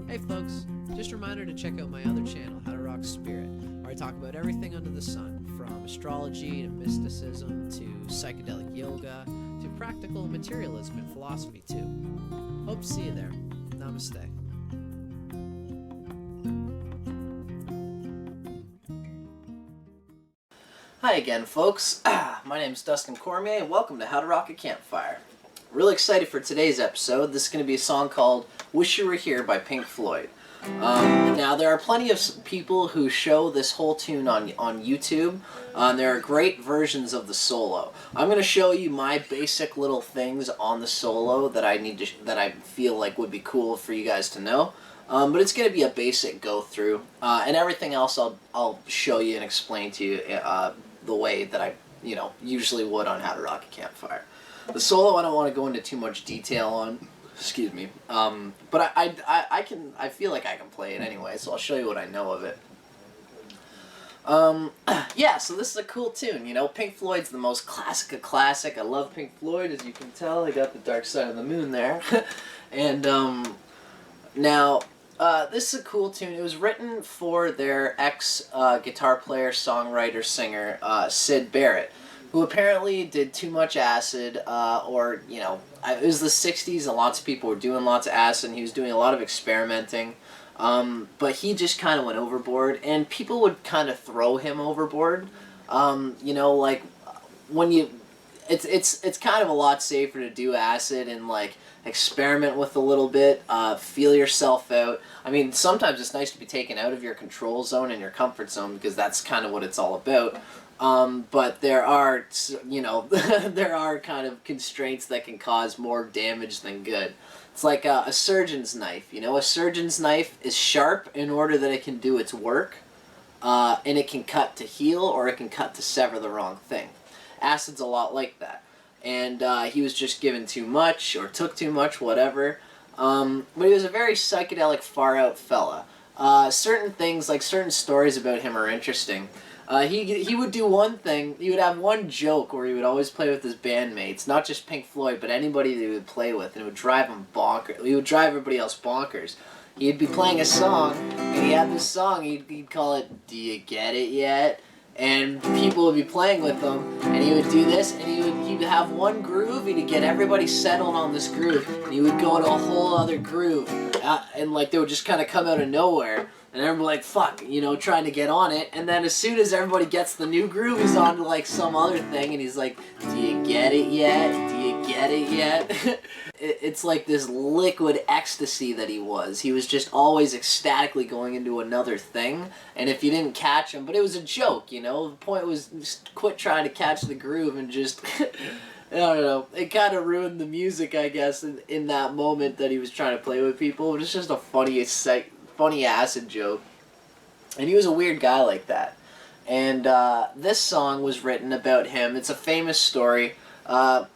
Hey folks, just a reminder to check out my other channel, How to Rock Spirit, where I talk about everything under the sun, from astrology to mysticism to psychedelic yoga to practical materialism and philosophy too. Hope to see you there. Namaste. Hi again, folks. My name is Dustin Cormier, and welcome to How to Rock a Campfire. Really excited for today's episode. This is going to be a song called Wish You Were Here by Pink Floyd. Now, there are plenty of people who show this whole tune on YouTube. There are great versions of the solo. I'm going to show you my basic little things on the solo that I feel like would be cool for you guys to know. But it's going to be a basic go-through, and everything else I'll show you and explain to you the way that I usually would on How to Rock a Campfire. The solo I don't want to go into too much detail on, excuse me, but I feel like I can play it anyway, so I'll show you what I know of it. Yeah, so this is a cool tune, Pink Floyd's the most classic of classic. I love Pink Floyd, as you can tell. I got the Dark Side of the Moon there. And now, this is a cool tune. It was written for their ex-guitar player, songwriter, singer, Syd Barrett, who apparently did too much acid, it was the 60s and lots of people were doing lots of acid, and he was doing a lot of experimenting, but he just kind of went overboard, and people would kind of throw him overboard, like, when it's kind of a lot safer to do acid and, like, experiment with a little bit, feel yourself out. I mean, sometimes it's nice to be taken out of your control zone and your comfort zone, because that's kind of what it's all about. But there are, there are kind of constraints that can cause more damage than good. It's like a surgeon's knife, A surgeon's knife is sharp in order that it can do its work, and it can cut to heal, or it can cut to sever the wrong thing. Acid's a lot like that. And he was just given too much, or took too much, whatever. But he was a very psychedelic, far-out fella. Certain things, like certain stories about him are interesting. He would do one thing. He would have one joke where he would always play with his bandmates, not just Pink Floyd, but anybody that he would play with, and it would drive him bonkers. He would drive everybody else bonkers. He'd be playing a song, and he had this song. He'd call it "Do You Get It Yet?" And people would be playing with him, and he would do this, and he would have one groove, and he'd get everybody settled on this groove, and he would go into a whole other groove, and like they would just kind of come out of nowhere. And everybody like, fuck, trying to get on it. And then as soon as everybody gets the new groove, he's on to like some other thing. And he's like, do you get it yet? Do you get it yet? It's like this liquid ecstasy that he was. He was just always ecstatically going into another thing. And if you didn't catch him, but it was a joke, The point was just quit trying to catch the groove and just... I don't know. It kind of ruined the music, I guess, in that moment that he was trying to play with people. But it's just a funny acid joke, and he was a weird guy like that. And this song was written about him. It's a famous story.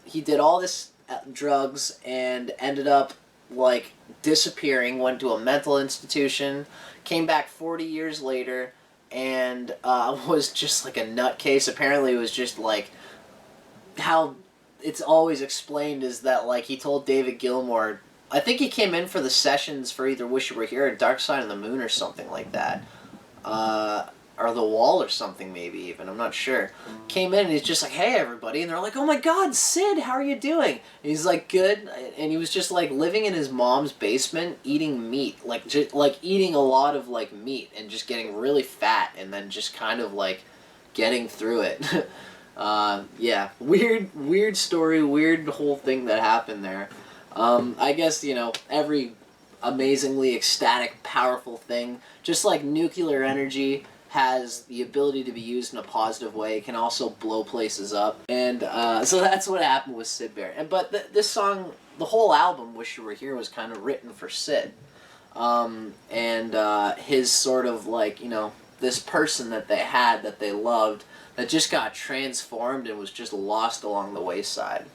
He did all this drugs and ended up like disappearing, went to a mental institution, came back 40 years later, and was just like a nutcase. Apparently it was just like how it's always explained is that like he told David Gilmour, I think he came in for the sessions for either Wish You Were Here or Dark Side of the Moon or something like that. Or The Wall or something maybe even, I'm not sure. Came in and he's just like, hey everybody, and they're like, oh my god, Syd, how are you doing? And he's like, good, and he was just like living in his mom's basement eating meat, like eating a lot of like meat and just getting really fat and then just kind of like getting through it. Yeah, weird story, weird whole thing that happened there. I guess, every amazingly ecstatic, powerful thing, just like nuclear energy has the ability to be used in a positive way, it can also blow places up. And so that's what happened with Syd Barrett. But this song, the whole album, Wish You Were Here, was kind of written for Syd. And his sort of like, this person that they had, that they loved, that just got transformed and was just lost along the wayside.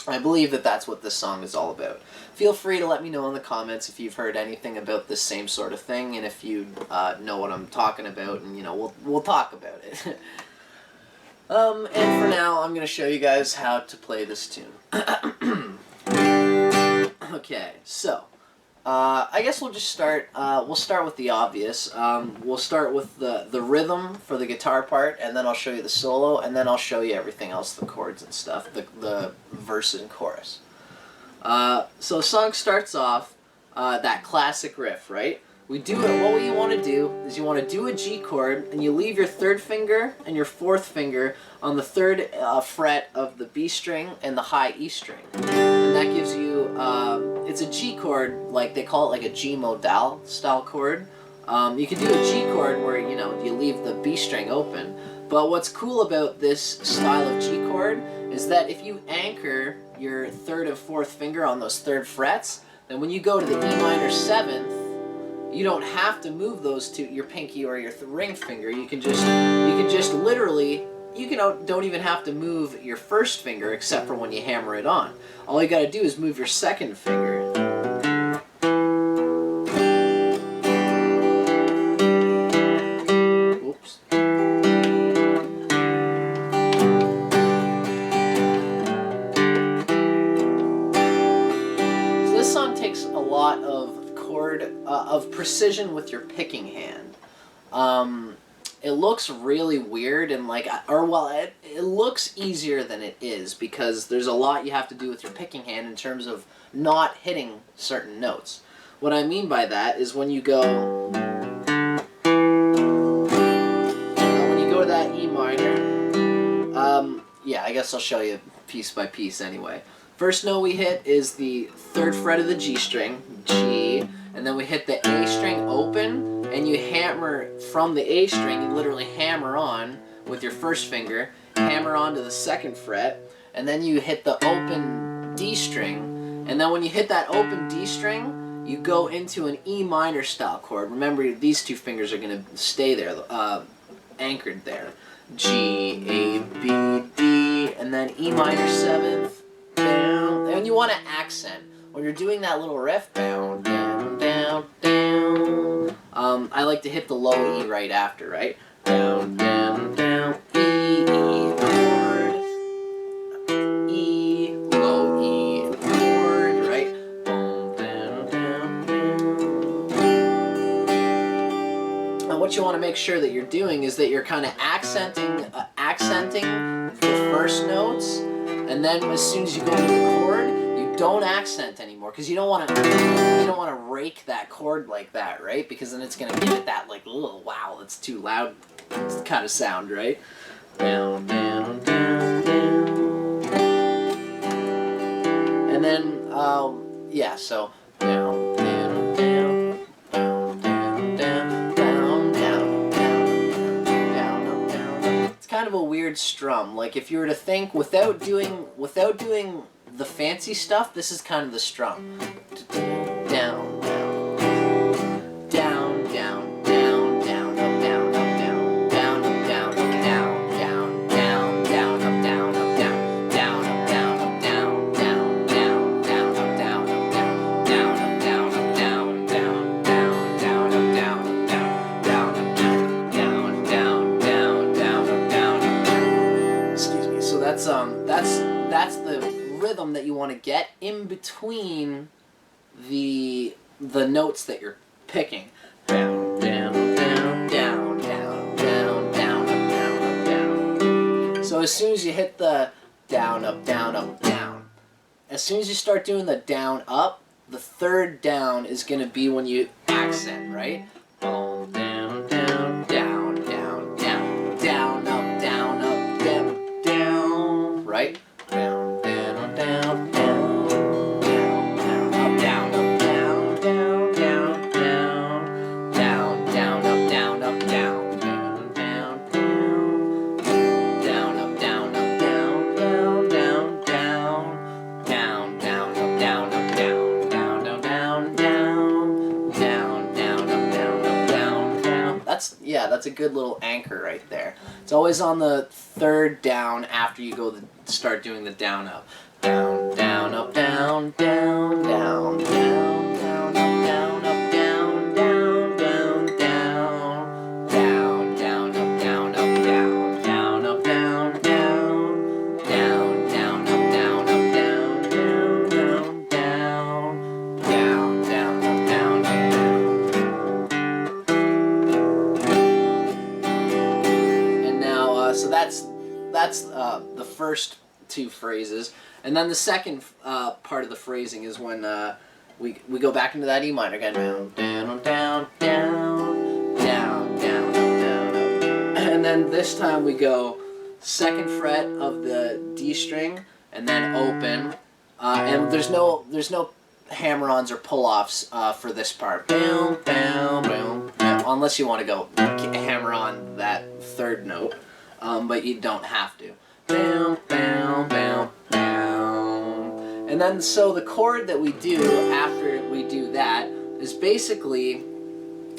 I believe that that's what this song is all about. Feel free to let me know in the comments if you've heard anything about this same sort of thing, and if you know what I'm talking about, and we'll talk about it. And for now, I'm going to show you guys how to play this tune. Okay, so I guess we'll just start. We'll start with the obvious. We'll start with the rhythm for the guitar part, and then I'll show you the solo, and then I'll show you everything else, the chords and stuff, the verse and chorus. So the song starts off that classic riff, right? We do it. What you want to do is you want to do a G chord, and you leave your third finger and your fourth finger on the third fret of the B string and the high E string, and that gives you. It's a G chord, like they call it, like a G modal style chord. You can do a G chord where you leave the B string open. But what's cool about this style of G chord is that if you anchor your third and fourth finger on those third frets, then when you go to the E minor seventh, you don't have to move those to your pinky or your ring finger. You can just literally, don't even have to move your first finger except for when you hammer it on. All you got to do is move your second finger. Oops. So this song takes a lot of of precision with your picking hand. It looks really weird and it looks easier than it is because there's a lot you have to do with your picking hand in terms of not hitting certain notes. What I mean by that is when you go to that E minor, yeah, I guess I'll show you piece by piece anyway. First note we hit is the third fret of the G string, G, and then we hit the A string open, and you hammer from the A string, you literally hammer on with your first finger, hammer on to the second fret, and then you hit the open D string, and then when you hit that open D string, you go into an E minor style chord. Remember, these two fingers are going to stay there, anchored there. G, A, B, D, and then E minor seventh, down, and you want to accent. When you're doing that little riff, down, down, down, down, I like to hit the low E right after, right? Down, down, down, E, E, chord, E, low E, chord, right? Boom, down, down, down. And what you want to make sure that you're doing is that you're kind of accenting the first notes, and then as soon as you go to the chord, don't accent anymore because you don't want to rake that chord like that, right? Because then it's gonna give it that like, oh wow, that's too loud kind of sound, right? Down, down, down, down, and then yeah, so down, down, down, down, down, down, down, down, down, down, down. It's kind of a weird strum. Like if you were to think without doing the fancy stuff, this is kind of the strum. Down, down, down, down, down, down, up, down, up, down, down, up, down, up, down, down, down, down, up, down, up, down, down, up, down, up, down, down, down, down, up, down, up, down, down, up, down, up, down, down, down, up, down, up, down, down, up, down, down, down, up, down, up, down. Excuse me. So that's the rhythm that you want to get in between the notes that you're picking. Down, down, down, down, down, down, down, up, down, up, down. So as soon as you hit the down, up, down, up, down, as soon as you start doing the down, up, the third down is going to be when you accent, right? Boom, down, down, down, down, down, down, up, down, up, down, down, right? Down, down, down, down, down, down, up, down, up, down, down, down, down, down, down, up, down, up, down, down, down, down, up, down, up, down, down, down, down, down, down, up, down, up, down, down, down, down, down, down, down, up, down, up, down, down. That's a good little anchor right there. It's always on the third down after you go start doing the down up. Down, down, up, down, down, down, down, down, up, down, up, down, down, down, down, down, down, up, down, up, down, down, up, down, down, down, down, up, down, up, down, down, down, down, down, down, up, first two phrases, and then the second part of the phrasing is when we go back into that E minor again. Down, down, down, down, down, down, down, and then this time we go second fret of the D string, and then open, and there's no hammer-ons or pull-offs for this part. Boom, boom, boom. Unless you want to go hammer on that third note, but you don't have to. Boom, boom, boom, boom. And then so the chord that we do after we do that is basically,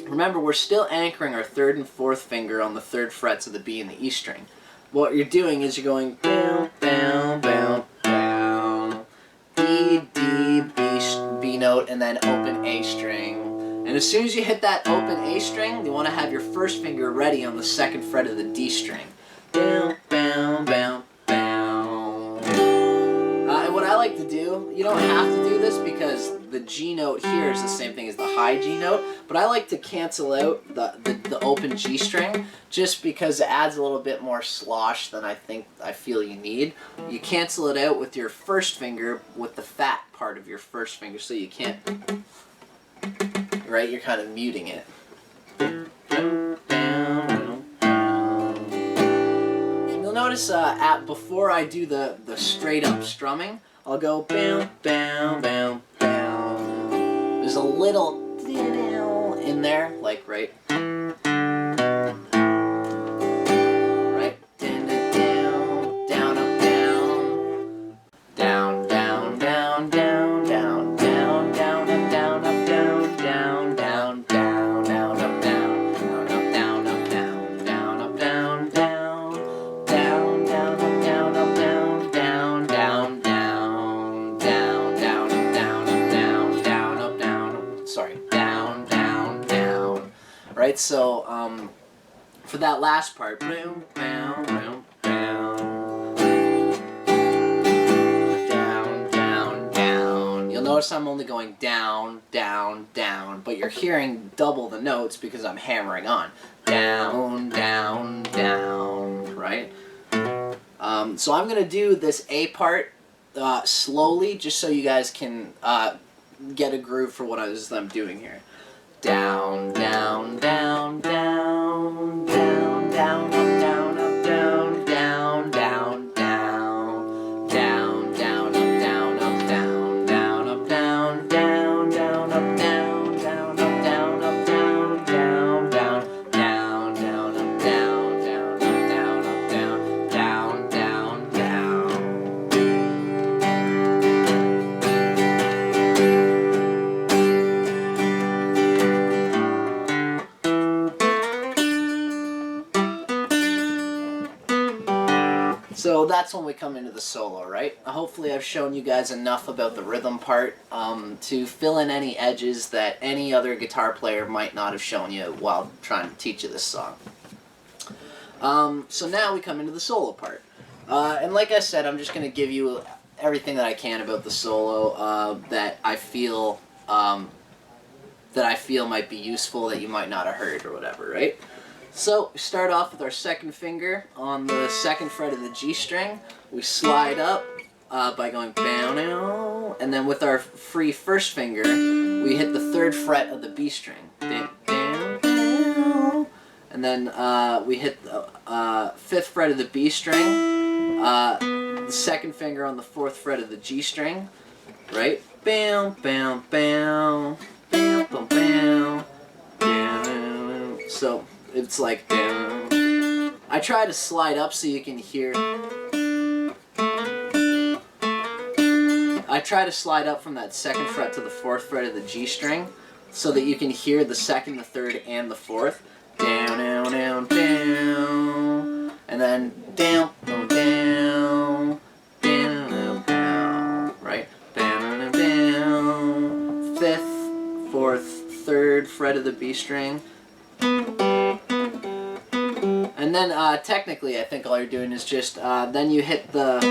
remember we're still anchoring our third and fourth finger on the third frets of the B and the E string. What you're doing is you're going boom, boom, boom, boom, D, D, B note, and then open A string. And as soon as you hit that open A string, you want to have your first finger ready on the second fret of the D string. Boom, boom, boom, boom. And what I like to do, you don't have to do this because the G note here is the same thing as the high G note, but I like to cancel out the open G string just because it adds a little bit more slosh than I feel you need. You cancel it out with your first finger with the fat part of your first finger, so you can't, right? You're kind of muting it. You'll notice before I do the straight up strumming, I'll go bam, bam, bam, bam. There's a little in there, like right. Right, down, down, up, down, down, down, down, down, down, down, up, down, up, down, down, down, down, down, up, down, down, up, down, up, down, down, up, down, down, down, down, up, down, up, down, down, down, down, down, down, up, down, up, down, down, up, down, sorry, down, down, down. Right, so for that last part, boom, boom, boom, boom, down, down, down. You'll notice I'm only going down, down, down, but you're hearing double the notes because I'm hammering on. Down, down, down, right? So I'm going to do this A part slowly, just so you guys can get a groove for what I'm doing here. Down, down, down, down, down, down, up, down, up, down, down, down, down, down, down, up, down, up, down, down, up, down, down, down, up, down, down, up, down, up, down, down, down, down, down, up, down, down, up, down, up, down, down, down, down. So that's when we come into the solo, right? Hopefully I've shown you guys enough about the rhythm part to fill in any edges that any other guitar player might not have shown you while trying to teach you this song. So now we come into the solo part. And like I said, I'm just going to give you everything that I can about the solo that I feel might be useful that you might not have heard or whatever, right? So we start off with our second finger on the second fret of the G string. We slide up by going down, and then with our free first finger, we hit the third fret of the B string. Down, down, and then we hit the fifth fret of the B string, the second finger on the fourth fret of the G string, right? Bam, bam, bam, bam, bam, bam, down. So it's like down. I try to slide up so you can hear. I try to slide up from that second fret to the fourth fret of the G string so that you can hear the second, the third, and the fourth. Down, down, down, down. And then down, down, down, down, down, right? Down, down, down. Fifth, fourth, third fret of the B string. And then technically I think all you're doing is just, then you hit the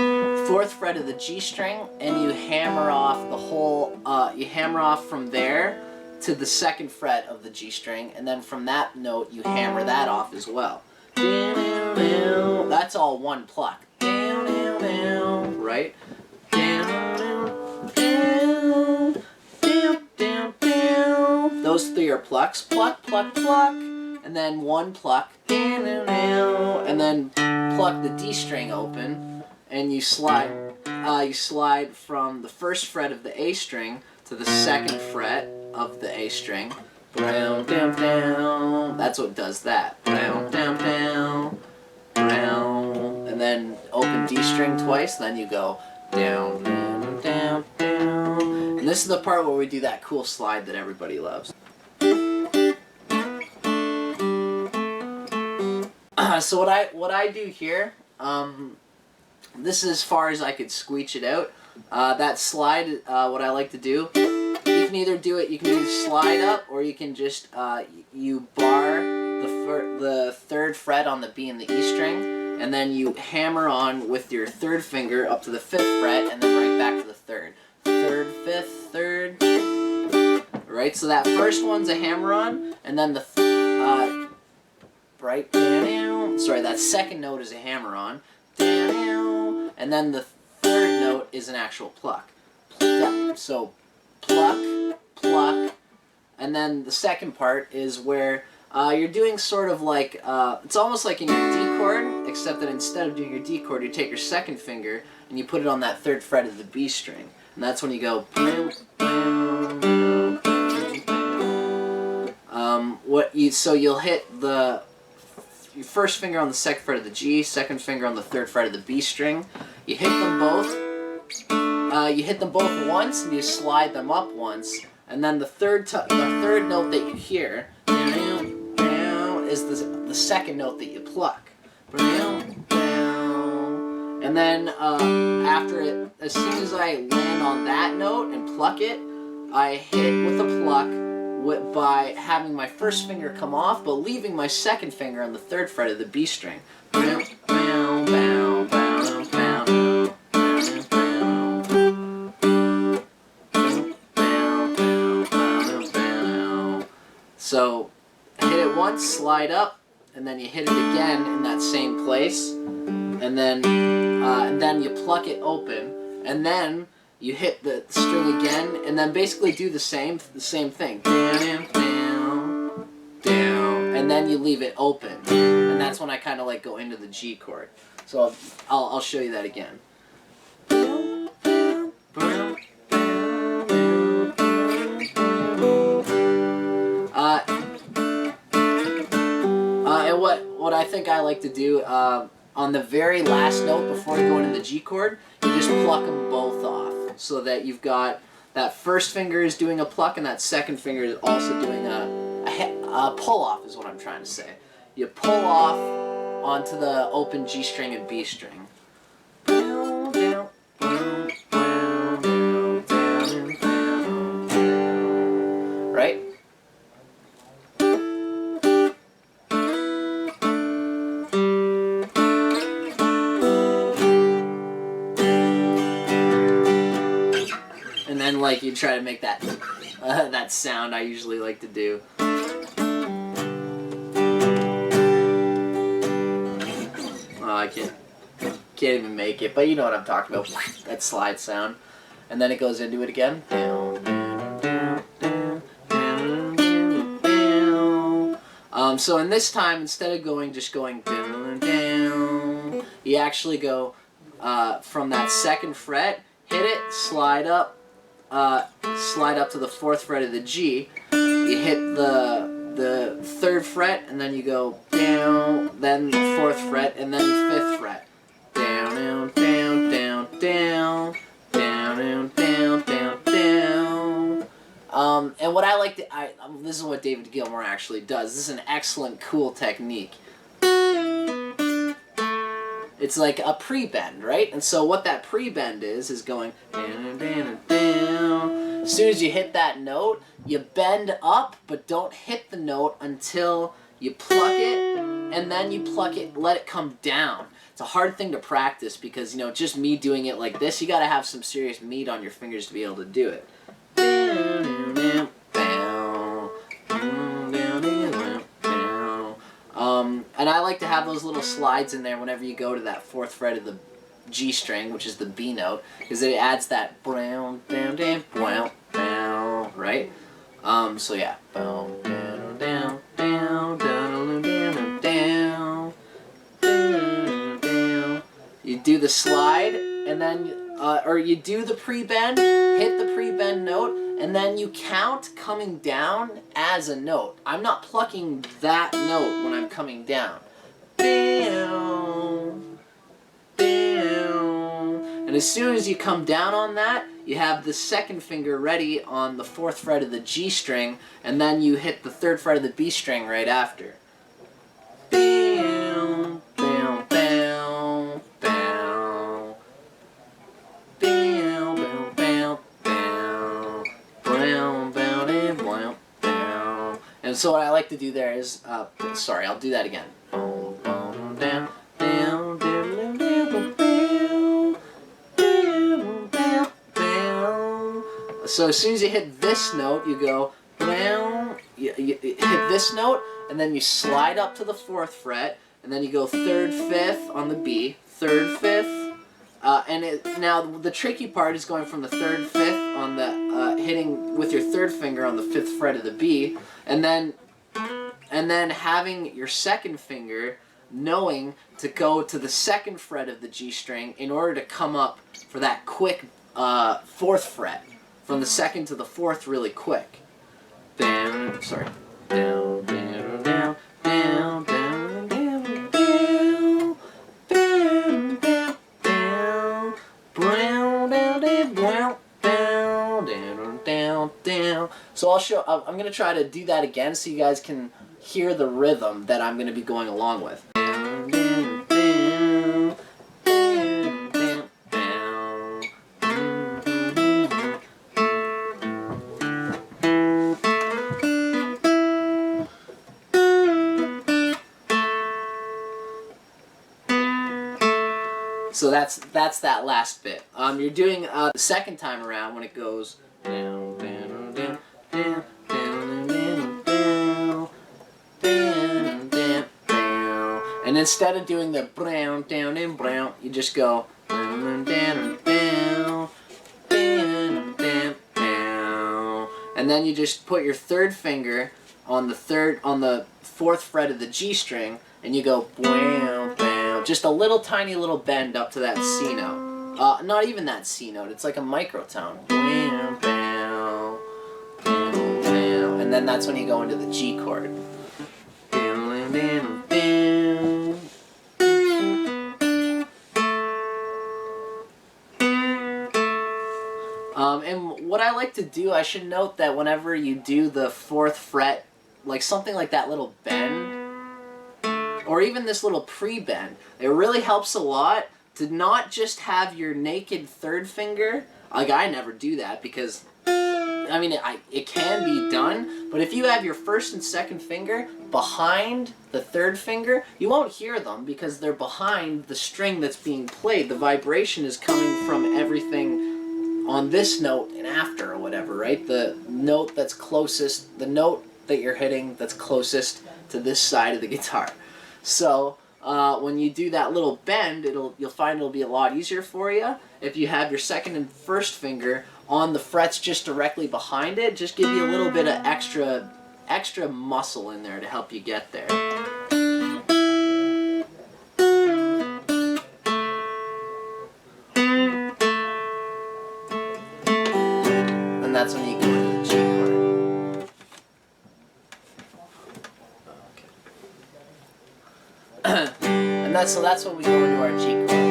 fourth fret of the G string and you hammer off the whole, you hammer off from there to the second fret of the G string, and then from that note you hammer that off as well. That's all one pluck. right? Down, down, down, down, down. Those three are plucks. Pluck, pluck, pluck. And then one pluck. Down, down, down. And then pluck the D string open. And you slide from the first fret of the A string to the second fret of the A string. Down, down, down. That's what does that. Down, down, down. Down. And then open D string twice. Then you go down, down, down, down. And this is the part where we do that cool slide that everybody loves. So what I do here, this is as far as I could squeech it out. That slide, what I like to do, you can either slide up, or you can just you bar the third fret on the B and the E string, and then you hammer on with your third finger up to the fifth fret, and then right back to the third. Third, fifth, third. Right, so that first one's a hammer on, and then the right, sorry, that second note is a hammer on, and then the third note is an actual pluck. So pluck, pluck, and then the second part is where you're doing sort of like, it's almost like in your D chord, except that instead of doing your D chord, you take your second finger and you put it on that third fret of the B string. And that's when you go, so you'll hit your first finger on the second fret of the G, second finger on the third fret of the B string. You hit them both. You hit them both once, and you slide them up once, and then the third note that you hear is the second note that you pluck. And then after it, as soon as I land on that note and pluck it, I hit with a pluck by having my first finger come off, but leaving my second finger on the third fret of the B string. So hit it once, slide up, and then you hit it again in that same place, and then you pluck it open, and then you hit the string again, and then basically do the same thing. Down, down, down, and then you leave it open, and that's when I kind of like go into the G chord. So I'll show you that again. And what I think I like to do on the very last note before you go into the G chord, you just pluck them both off, so that you've got that first finger is doing a pluck and that second finger is also doing a pull off, is what I'm trying to say. You pull off onto the open G string and B string. Right? And then like you try to make that that sound I usually like to do. Oh, I can't even make it, but you know what I'm talking about. That slide sound. And then it goes into it again. So in this time, instead of just going down, down, you actually go from that second fret, hit it, slide up to the fourth fret of the G. You hit the third fret, and then you go down, then the fourth fret, and then the fifth fret. Down, down, down, down, down, down, down, down, down, down. And what I like to, this is what David Gilmour actually does. This is an excellent, cool technique. It's like a pre-bend, right? And so what that pre-bend is going down, down, down. As soon as you hit that note, you bend up, but don't hit the note until you pluck it, and then you pluck it, let it come down. It's a hard thing to practice because, you know, just me doing it like this, you gotta have some serious meat on your fingers to be able to do it. And I like to have those little slides in there whenever you go to that fourth fret of G string, which is the B note, because it adds that brown, down, down, brown, down, right? So yeah. Down, down, down, down, down, down, down, down. You do the slide, and then, or you do the pre-bend, hit the pre-bend note, and then you count coming down as a note. I'm not plucking that note when I'm coming down. Down, down. And as soon as you come down on that, you have the second finger ready on the 4th fret of the G string, and then you hit the 3rd fret of the B string right after. Down, down, down, down. Down, down, down, down. Brown, down, and brown, down. And so what I like to do there is, sorry, I'll do that again. Down, down, down, down, down, down, down, down, down. So as soon as you hit this note, you go down, you hit this note, and then you slide up to the 4th fret, and then you go 3rd, 5th on the B, 3rd, 5th, now the tricky part is going from the 3rd, 5th on the, hitting with your 3rd finger on the 5th fret of the B, and then having your 2nd finger knowing to go to the 2nd fret of the G string in order to come up for that quick 4th fret, from the 2nd to the 4th really quick. Down, sorry. Down, down, down, down, down, down, down, down, down, down, brown, down, down, brown, down, down, down, down. So I'm going to try to do that again so you guys can hear the rhythm that I'm going to be going along with. Down, down, down, down, down, down. So that's that last bit. You're doing the second time around when it goes down, down, down, down, down, down, down, down, down, down. And instead of doing the brown, down, and brown, you just go down, down, down, down, down, down. And then you just put your 3rd finger on the 4th fret of the G string, and you go brown, brown. Just a little tiny little bend up to that C note. Not even that C note, it's like a microtone. Brown, brown, brown, brown. And then that's when you go into the G chord. Brown, brown, brown. And what I like to do, I should note that whenever you do the 4th fret, like something like that little bend, or even this little pre-bend, it really helps a lot to not just have your naked 3rd finger. Like, I never do that because, I mean, it can be done, but if you have your 1st and 2nd finger behind the 3rd finger, you won't hear them because they're behind the string that's being played. The vibration is coming from everything on this note and after or whatever, right? The note that's closest, the note that you're hitting that's closest to this side of the guitar. So when you do that little bend, you'll find it'll be a lot easier for you. If you have your 2nd and 1st finger on the frets just directly behind it, just give you a little bit of extra muscle in there to help you get there. And that's when you go into the G chord. And that's when we go into our G chord.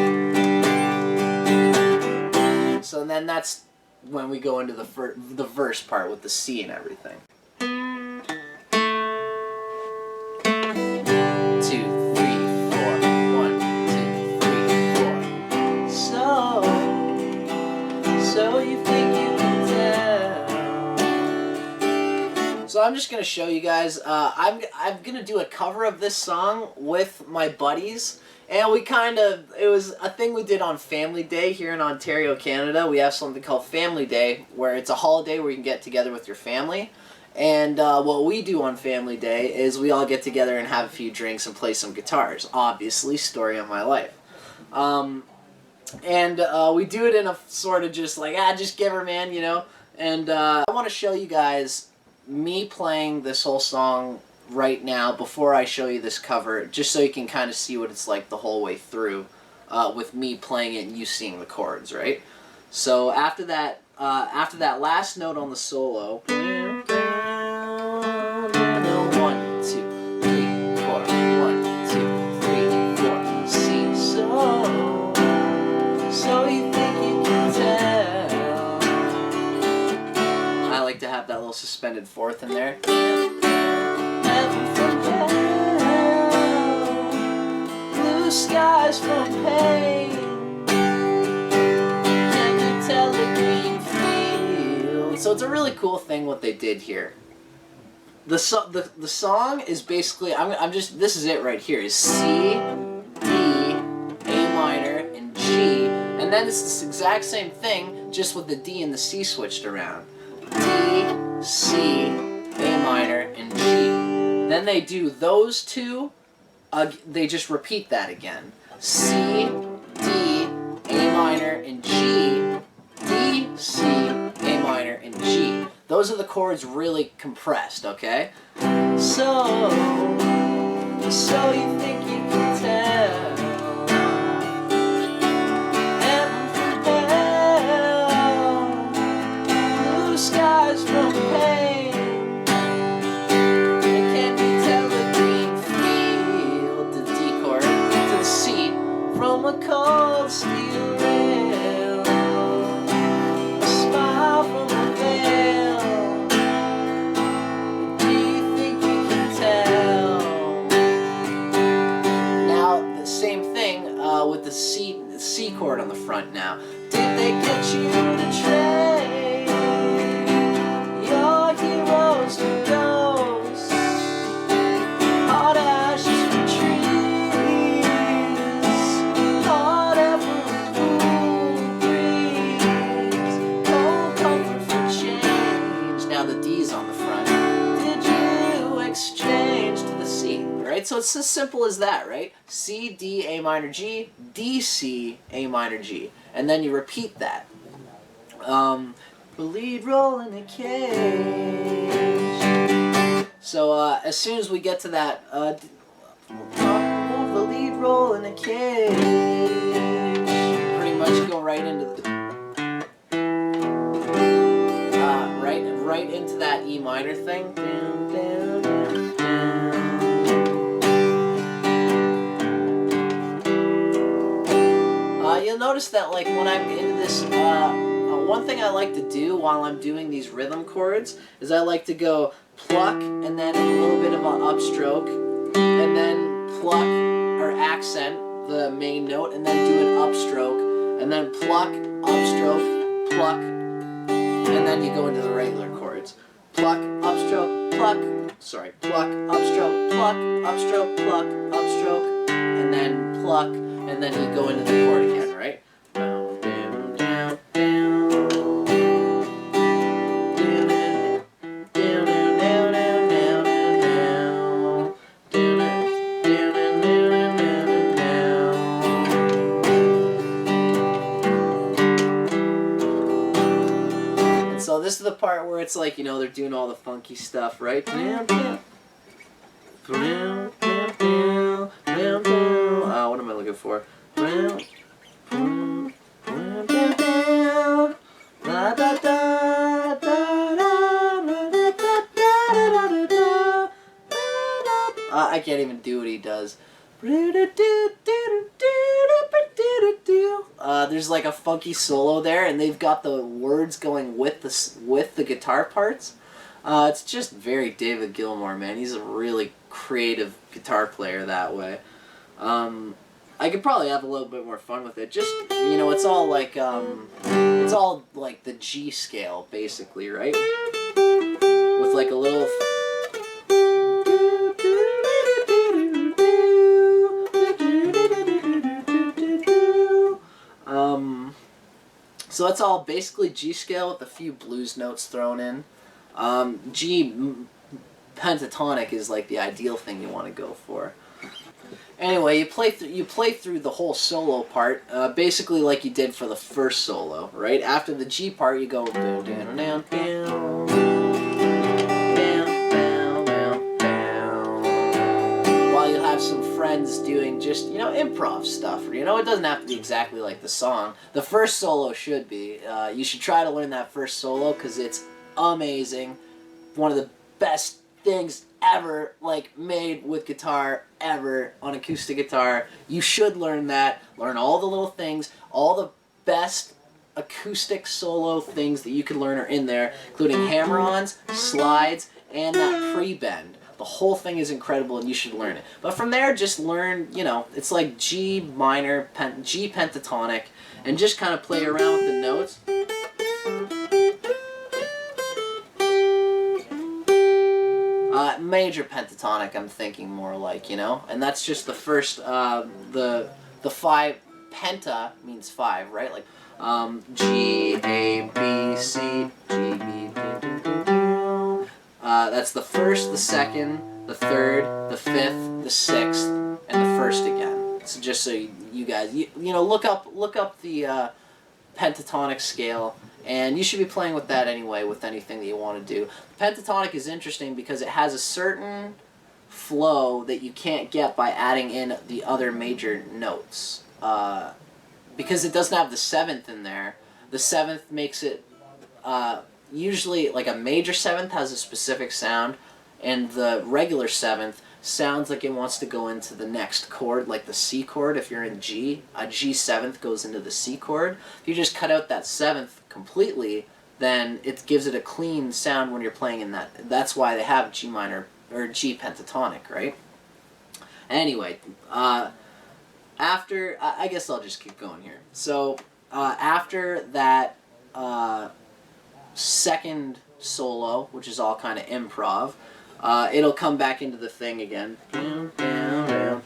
So then that's when we go into the verse part with the C and everything. 2, 3, 4. 1, 2, 3, 4. So you think you can tell. So I'm just gonna show you guys. I'm gonna do a cover of this song with my buddies. And it was a thing we did on Family Day here in Ontario, Canada. We have something called Family Day, where it's a holiday where you can get together with your family. And what we do on Family Day is we all get together and have a few drinks and play some guitars. Obviously, story of my life. And we do it in a sort of just like, just give her, man, you know. And I want to show you guys me playing this whole song right now before I show you this cover, just so you can kind of see what it's like the whole way through with me playing it and you seeing the chords, right? So after that last note on the solo, 1, 2, 3, 4, 1, 2, 3, 4, C. So you think you can tell? I like to have that little suspended fourth in there. Heaven from hell, blue skies from pain. Can you tell the green field? So it's a really cool thing what they did here. The song is basically, this is it right here, is C, D, A minor, and G, and then it's this exact same thing, just with the D and the C switched around. D, C, A minor, and G. Then they do those two, they just repeat that again. C, D, A minor, and G, D, C, A minor, and G. Those are the chords really compressed, okay? So you think you can tell? Heaven from hell, blue skies from pain. And can you tell the green field, the D chord, to the C, from a cold steel rail? A smile from a veil. With the C chord on the front now. Did they get you to trade your heroes for ghosts? Hot ashes for trees, hot apples, cool breeze, cold comfort for change. Now the D's on the front. Did you exchange to the C? Right? So it's as simple as that, right? C, D, A minor, G, D, C, A minor, G. And then you repeat that. The lead role in a cage. So as soon as we get to that, the lead role in a cage. Pretty much go right into the right into that E minor thing. Down, down, down, down. You'll notice that, like, when I'm into this, one thing I like to do while I'm doing these rhythm chords is I like to go pluck and then a little bit of an upstroke, and then pluck or accent the main note, and then do an upstroke, and then pluck, upstroke, pluck, and then you go into the regular chords. Pluck, upstroke, pluck, pluck, upstroke, pluck, upstroke, pluck, upstroke, and then pluck, and then you go into the chord again, right? Down, down, down, down. Down, down, down, down, down, down, down. Down, down, down, down, down. And so this is the part where it's like, you know, they're doing all the funky stuff, right? Down, down. Down, down, down, down, down. What am I looking for? I can't even do what he does. There's like a funky solo there, and they've got the words going with the guitar parts. It's just very David Gilmour, man. He's a really creative guitar player that way. I could probably have a little bit more fun with it. Just, you know, it's all like the G scale, basically, right? With like a little... So it's all basically G scale with a few blues notes thrown in. G pentatonic is like the ideal thing you want to go for. Anyway, you play through the whole solo part, basically like you did for the first solo, right? After the G part, you go down, down, down, down, down, down, down. While you have some friends doing just, you know, improv stuff. You know, it doesn't have to be exactly like the song. The first solo should be. You should try to learn that first solo because it's amazing. One of the best things ever, like, made with guitar ever on acoustic guitar. You should learn that. Learn all the little things. All the best acoustic solo things that you can learn are in there, including hammer-ons, slides, and that pre-bend. The whole thing is incredible and you should learn it. But from there, just learn, you know, it's like G minor, G pentatonic, and just kind of play around with the notes. Major pentatonic, I'm thinking more like, you know, and that's just the first, the 5, penta means 5, right? Like, G, A, B, C, G, B, D. That's the first, the second, the third, the fifth, the sixth, and the first again. So just so you guys, you know, look up the pentatonic scale. And you should be playing with that anyway, with anything that you want to do. Pentatonic is interesting because it has a certain flow that you can't get by adding in the other major notes. Because it doesn't have the 7th in there. The 7th makes it, usually, like a major 7th has a specific sound, and the regular 7th sounds like it wants to go into the next chord, like the C chord. If you're in G, a G 7th goes into the C chord. If you just cut out that 7th completely, then it gives it a clean sound when you're playing in that. That's why they have G minor or G pentatonic, right? Anyway, after, I guess I'll just keep going here. So after that second solo, which is all kind of improv, it'll come back into the thing again. Down, down, down.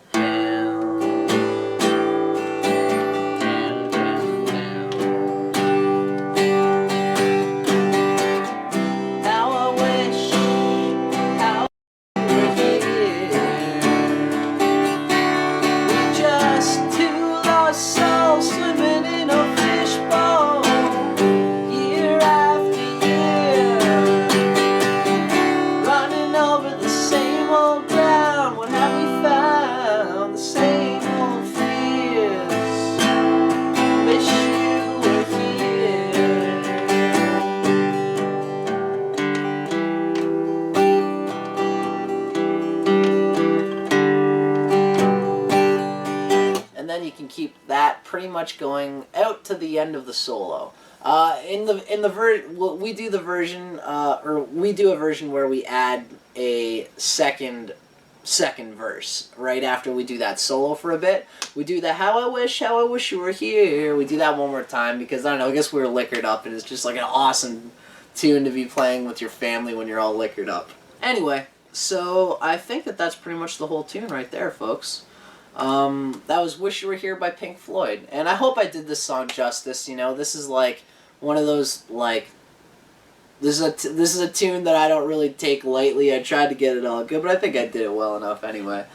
You can keep that pretty much going out to the end of the solo. We do a version where we add a second verse right after we do that solo for a bit. We do the how I wish you were here. We do that one more time because I don't know, I guess we were liquored up and it's just like an awesome tune to be playing with your family when you're all liquored up. Anyway, so I think that's pretty much the whole tune right there, folks. That was Wish You Were Here by Pink Floyd. And I hope I did this song justice, you know. This is like one of those, like, this is a tune that I don't really take lightly. I tried to get it all good, but I think I did it well enough anyway.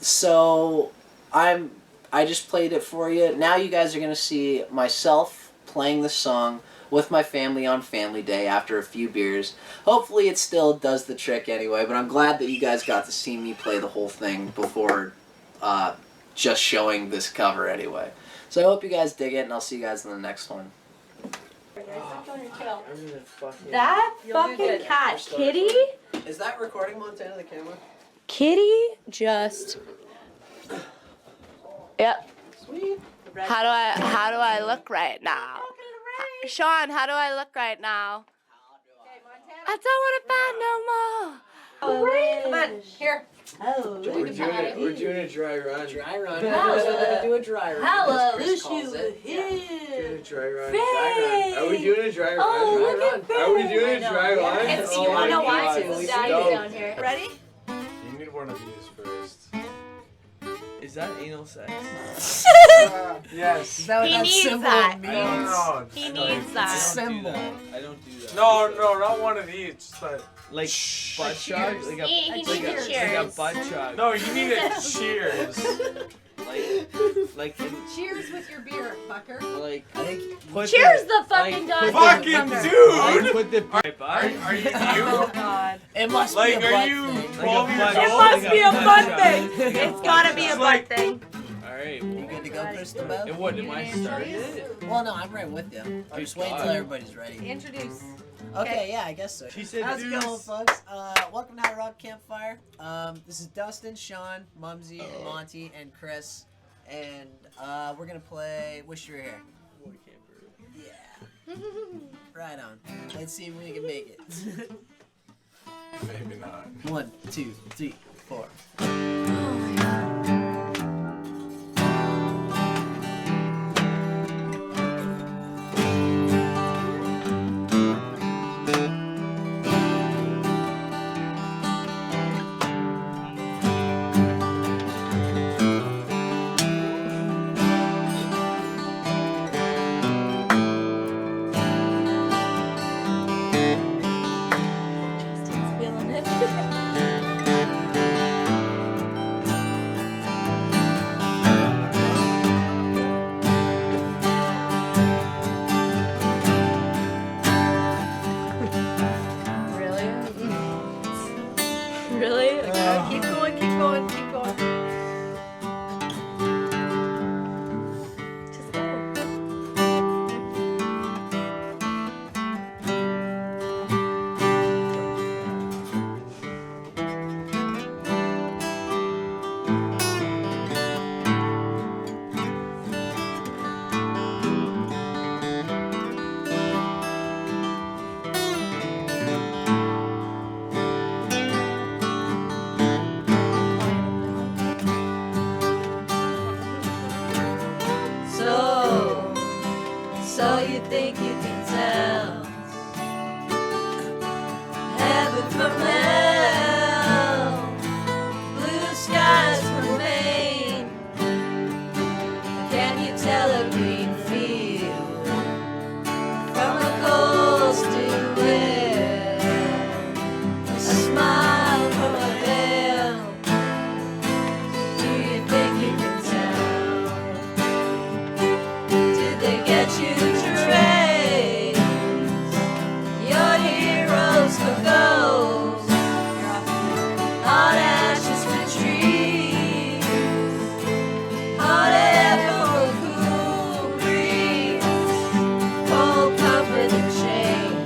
So I just played it for you. Now you guys are going to see myself playing the song with my family on Family Day after a few beers. Hopefully it still does the trick anyway, but I'm glad that you guys got to see me play the whole thing before just showing this cover anyway. So I hope you guys dig it, and I'll see you guys in the next one. That fucking cat, Kitty? Is that recording Montana the camera? Kitty just... Yep. Sweet. How do I look right now? Sean, how do I look right now? I don't want to bad no more. Come on, here. We're doing a dry run. Dry run. We're gonna do a dry run. Hello, Chris wish calls you it. were here. Doing a dry run. Faye. Are we doing a dry run? Oh, look at Faye. Are we doing a dry run? It's, Oh you my wanna know why? God. It's Daddy's down here. Ready? You need one of these first. Is that anal sex? Yes. Is that what He that needs symbol that. means? No. He I needs don't that. Symbol. I don't do that. No, not one of these. Just like, Like butt chug? Like a, He needs like a a, like a cheers. butt chug. no, you need a cheers. Like in, Cheers with your beer, fucker. like I think put Cheers the, the fucking like, god. Fucking thunder. dude! Like put the right butt. Are you Oh new? god. it must Like, be a are butt you thing. 12 Like a years butt- It old? must be a butt butt chug. thing. It's gotta be a It's butt like- thing. Alright. You good to go, Christabel? And what, am I starting it? Well, no, I'm right with you. I'm just waiting God. until everybody's ready. Introduce. Okay, yeah, I guess so. She said How's it deuce. going, folks? Welcome to Howtorockacampfire. This is Dustin, Sean, Mumsy, Monty, and Chris. And we're gonna play Wish You Were Here. Boy camper. Yeah. Right on. Let's see if we can make it. Maybe not. 1, 2, 3, 4. Justin's feeling it. Really? Really? Okay, keep going, keep going, keep going. Just go. So you think you can tell heaven from hell, blue skies from Maine? Can you tell a green field from a coast to where a smile from a veil? Do you think you can tell? Did they get you to trace your heroes for gold? Hot ashes for trees, hot air for a cool breeze, cold comfort and change.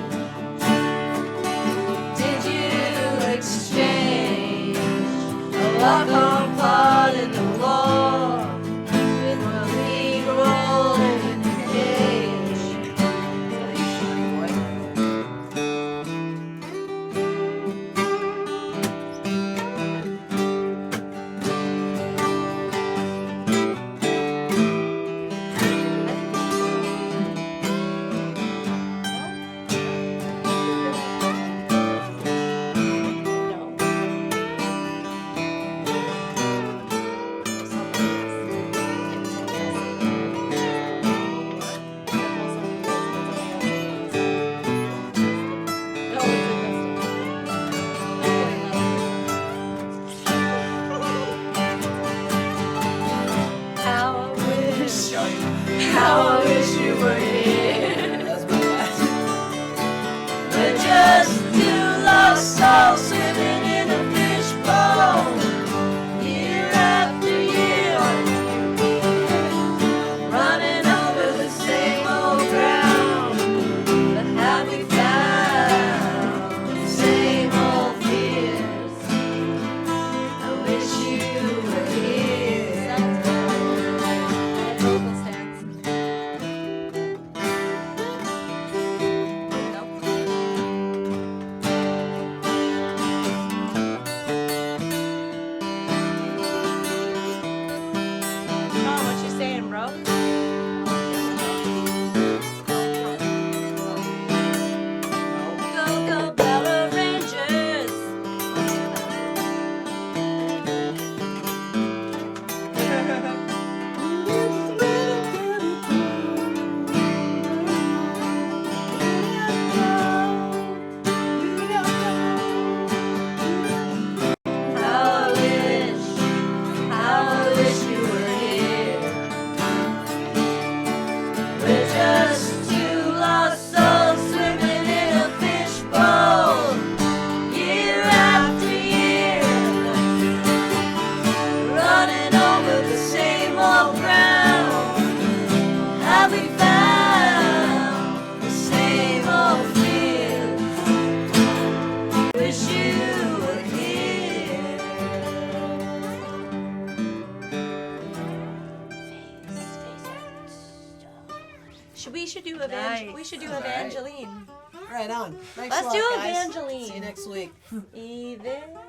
We should do Nice. We should do All right. Evangeline. Right on. Thanks Let's a lot, do guys. Evangeline. See you next week. Evangeline.